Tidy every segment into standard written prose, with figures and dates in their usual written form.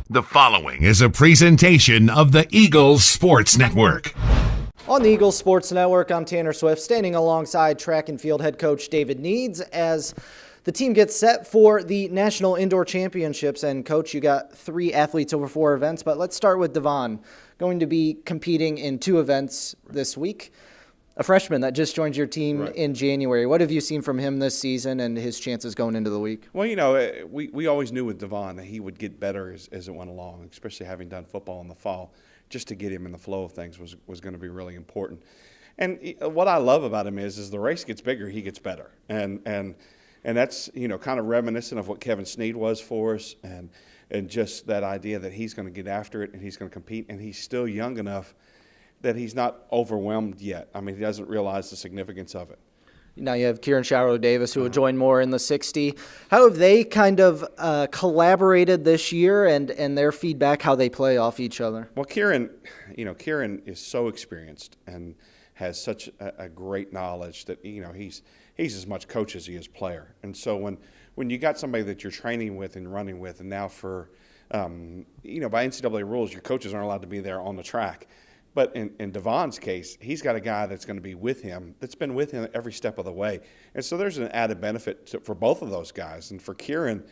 The following is a presentation of the Eagles Sports Network. On the Eagles Sports Network, I'm Tanner Swift, standing alongside track and field head coach David Needs as the team gets set for the National Indoor Championships. And, Coach, you got 3 athletes over 4 events, but let's start with Devon, going to be competing in 2 events this week. A freshman that just joined your team in January. What have you seen from him this season and his chances going into the week? Well, you know, we always knew with Devon that he would get better as it went along, especially having done football in the fall. Just to get him in the flow of things was going to be really important. And what I love about him is the race gets bigger, he gets better. And that's, you know, kind of reminiscent of what Kevin Snead was for us and just that idea that he's going to get after it and he's going to compete, and he's still young enough that he's not overwhelmed yet. I mean, he doesn't realize the significance of it. Now you have Kieran Davis, who will join more in the 60. How have they kind of collaborated this year and their feedback, how they play off each other? Well, Kieran is so experienced and has such a great knowledge that, you know, he's as much coach as he is player. And so when you got somebody that you're training with and running with, and now for, by NCAA rules, your coaches aren't allowed to be there on the track. But in Devon's case, he's got a guy that's going to be with him, that's been with him every step of the way. And so there's an added benefit for both of those guys. And for Kieran,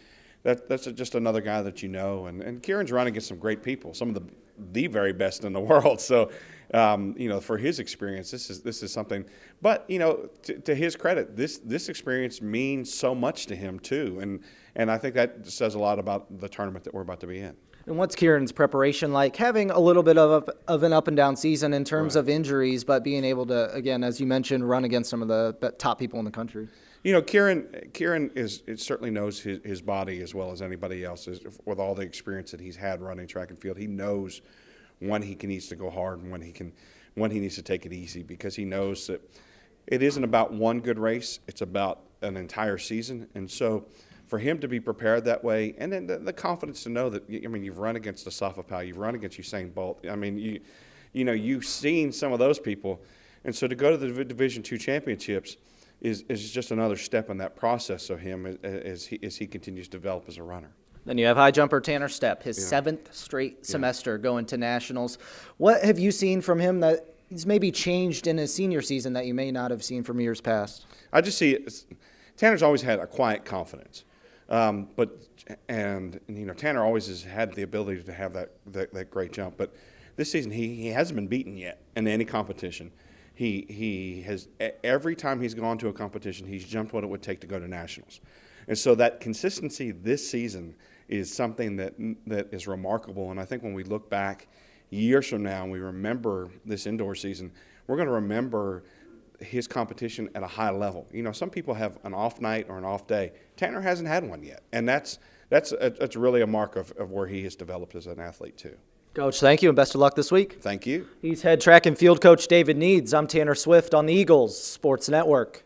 that's just another guy that you know. And Kieran's running against some great people, some of the very best in the world. So, for his experience, this is something. But, to his credit, this experience means so much to him too. And I think that says a lot about the tournament that we're about to be in. And what's Kieran's preparation like? Having a little bit of an up-and-down season in terms of injuries, but being able to, again, as you mentioned, run against some of the top people in the country. You know, Kieran certainly knows his body as well as anybody else. With all the experience that he's had running track and field, he knows when he needs to go hard and when he needs to take it easy, because he knows that it isn't about one good race; it's about an entire season. And so, for him to be prepared that way, and then the confidence to know that, you've run against Asafa Powell, you've run against Usain Bolt. You've seen some of those people. And so to go to the Division II championships is just another step in that process of him as he continues to develop as a runner. Then you have high jumper Tanner Stepp, his 7th straight semester going to nationals. What have you seen from him that he's maybe changed in his senior season that you may not have seen from years past? I just see Tanner's always had a quiet confidence. Tanner always has had the ability to have that great jump. But this season he hasn't been beaten yet in any competition. He has, every time he's gone to a competition, he's jumped what it would take to go to nationals. And so that consistency this season is something that is remarkable. And I think when we look back years from now and we remember this indoor season, we're going to remember his competition at a high level. Some people have an off night or an off day. Tanner hasn't had one yet, and that's really a mark of where he has developed as an athlete too. Coach, thank you, and best of luck this week. Thank you. He's head track and field coach David Needs. I'm Tanner Swift on the Eagles Sports Network.